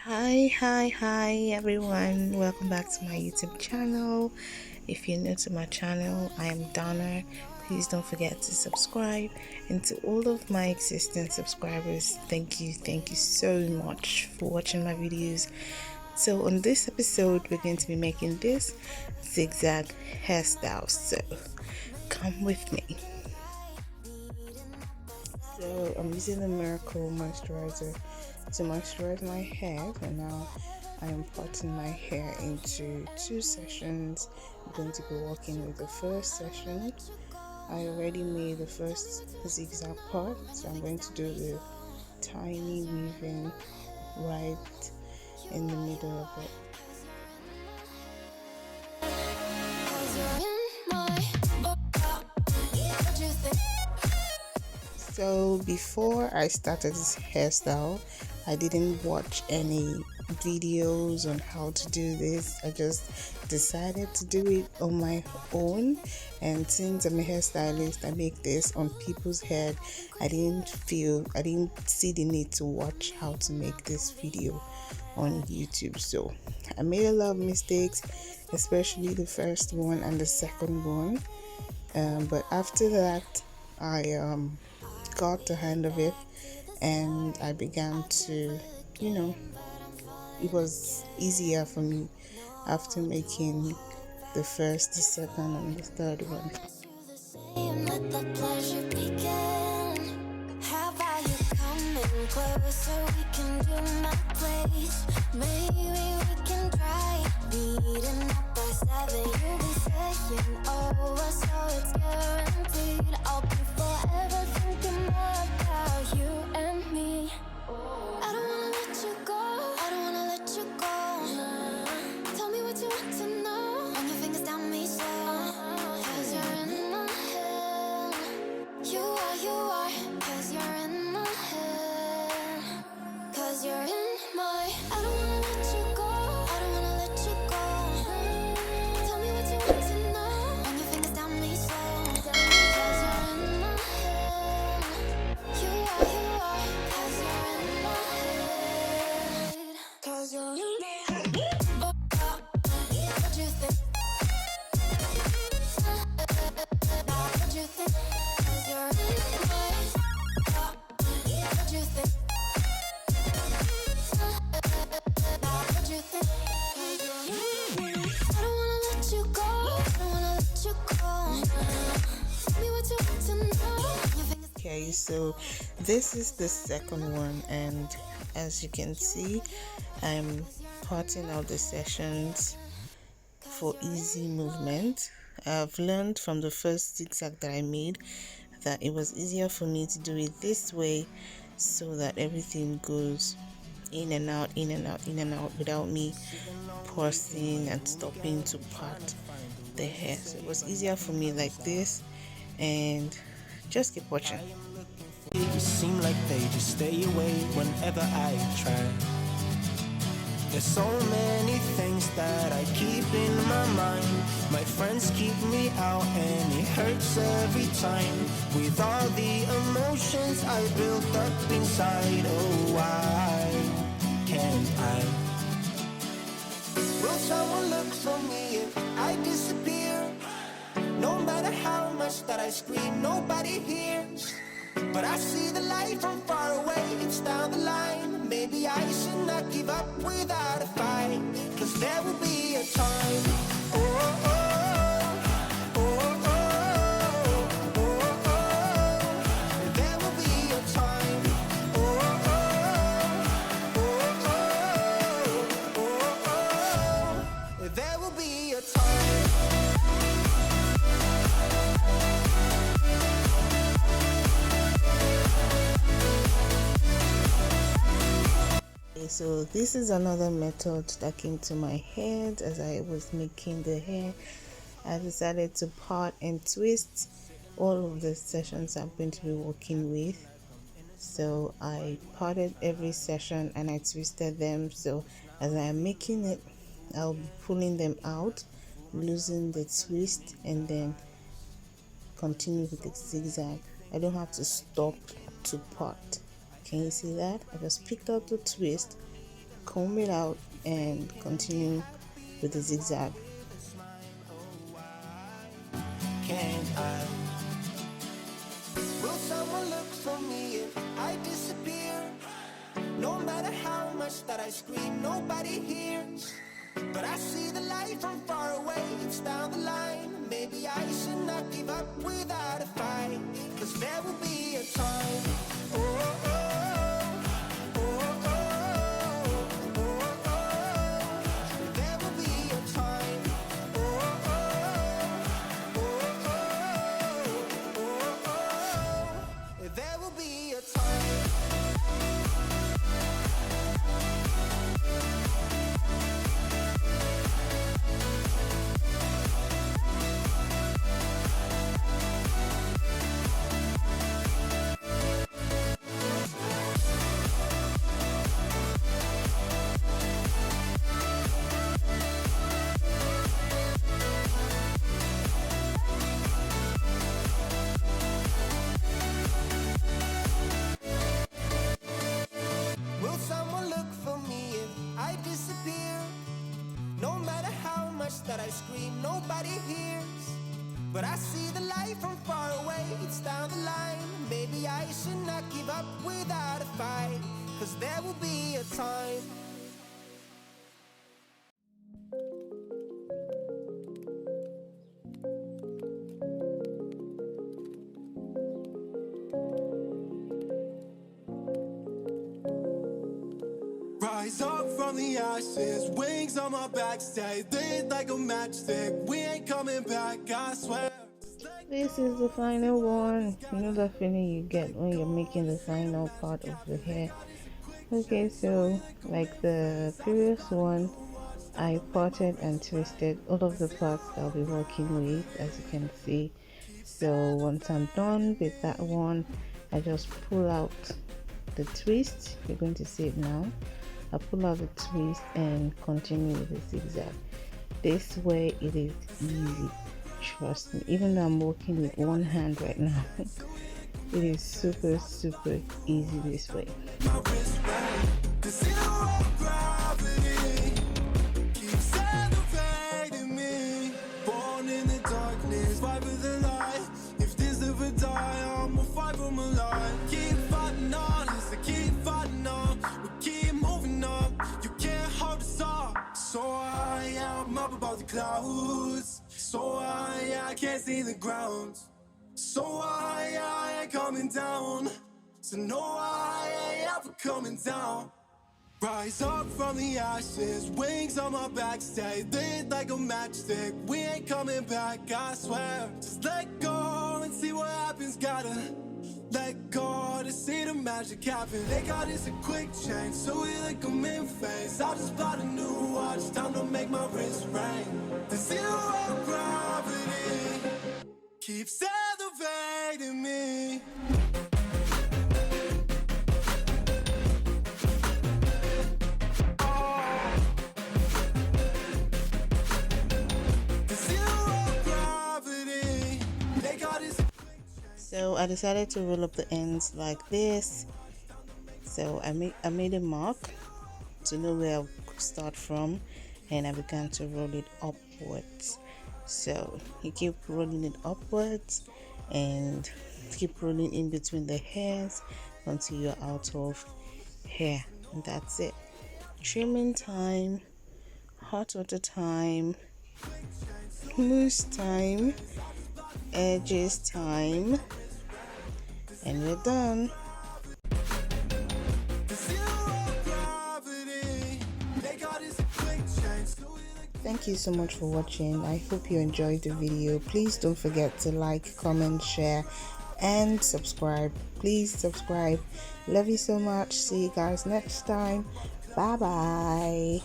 Hi everyone, welcome back to my YouTube channel. If you're new to my channel, I am Donna. Please don't forget to subscribe, and to all of my existing subscribers, thank you so much for watching my videos. So on this episode, we're going to be making this zigzag hairstyle, so come with me. So I'm using the Miracle moisturizer to moisturize my hair, and now I am parting my hair into two sessions. I'm going to be working with the first session. I already made the first zigzag part, so I'm going to do the tiny weaving right in the middle of it. So before I started this hairstyle, I didn't watch any videos on how to do this. I just decided to do it on my own, and since I'm a hairstylist, I make this on people's head. I didn't see the need to watch how to make this video on YouTube. So I made a lot of mistakes, especially the first one and the second one, but after that I got the hand of it, and I began to, it was easier for me after making the first, the second, and the third one. Okay, so this is the second one, and as you can see, I'm parting out the sessions for easy movement. I've learned from the first zigzag that I made that it was easier for me to do it this way, so that everything goes in and out, in and out, in and out, without me pausing and stopping to part the hair. So it was easier for me like this, and just keep watching. It seem like they just stay away whenever I try. There's so many things that I keep in my mind. My friends keep me out and it hurts every time. With all the emotions I built up inside, oh why can't I? Will someone look for me if I disappear? No matter how much that I scream, nobody hears. But I see the light from far away, it's down the line. Maybe I should not give up without a fight, 'cause there will be a time. Oh, oh, oh, oh, oh, oh, oh. There will be a time. Oh, oh, oh, oh, oh, oh. There will be a time. So this is another method that came to my head as I was making the hair. I decided to part and twist all of the sessions I'm going to be working with. So I parted every session and I twisted them, so as I am making it, I'll be pulling them out, losing the twist, and then continue with the zigzag. I don't have to stop to part. Can you see that? I just picked up the twist, comb it out and continue with the zigzag. Can't I? Will someone look for me if I disappear? No matter how much that I scream, nobody hears. But I see the light from far away, it's down the line. Maybe I should not give up without a fight, 'cause there will be a time. Oh, oh, oh, oh, oh, oh, oh. There will be a time. Oh, oh, oh, oh, oh, oh. There will be a time. Will someone look for me if I disappear? No matter how much that I scream, nobody hears. But I see the light from far away, it's down the line. Maybe I should not give up without a fight, 'cause there will be a time. Rise up from the ashes, wings on my back, stay lit like a matchstick. We ain't coming back, I swear. This is the final one. You know that feeling you get when you're making the final part of the hair. Okay, so like the previous one, I parted and twisted all of the parts that I'll be working with, as you can see. So once I'm done with that one, I just pull out the twist. You're going to see it now. I pull out the twist and continue with the zigzag. This way it is easy, trust me. Even though I'm working with one hand right now, it is super easy this way. Clouds, so I can't see the ground. So I ain't coming down. So no, I ain't ever coming down. Rise up from the ashes, wings on my back, stay lit like a matchstick. We ain't coming back, I swear. Just let go and see what happens. Gotta let go to see the magic happen. They got us a quick change, so we like them in phase. I just bought a new watch, time to make my wrist ring. The zero gravity keeps elevating me. So I decided to roll up the ends like this. So I made a mark to know where I could start from, and I began to roll it upwards. So you keep rolling it upwards and keep rolling in between the hairs until you're out of hair, and that's it. Trimming time, hot water time, mousse time, edges time, and we're done. Thank you so much for watching. I hope you enjoyed the video. Please don't forget to like, comment, share, and subscribe. Please subscribe. Love you so much. See you guys next time. Bye bye.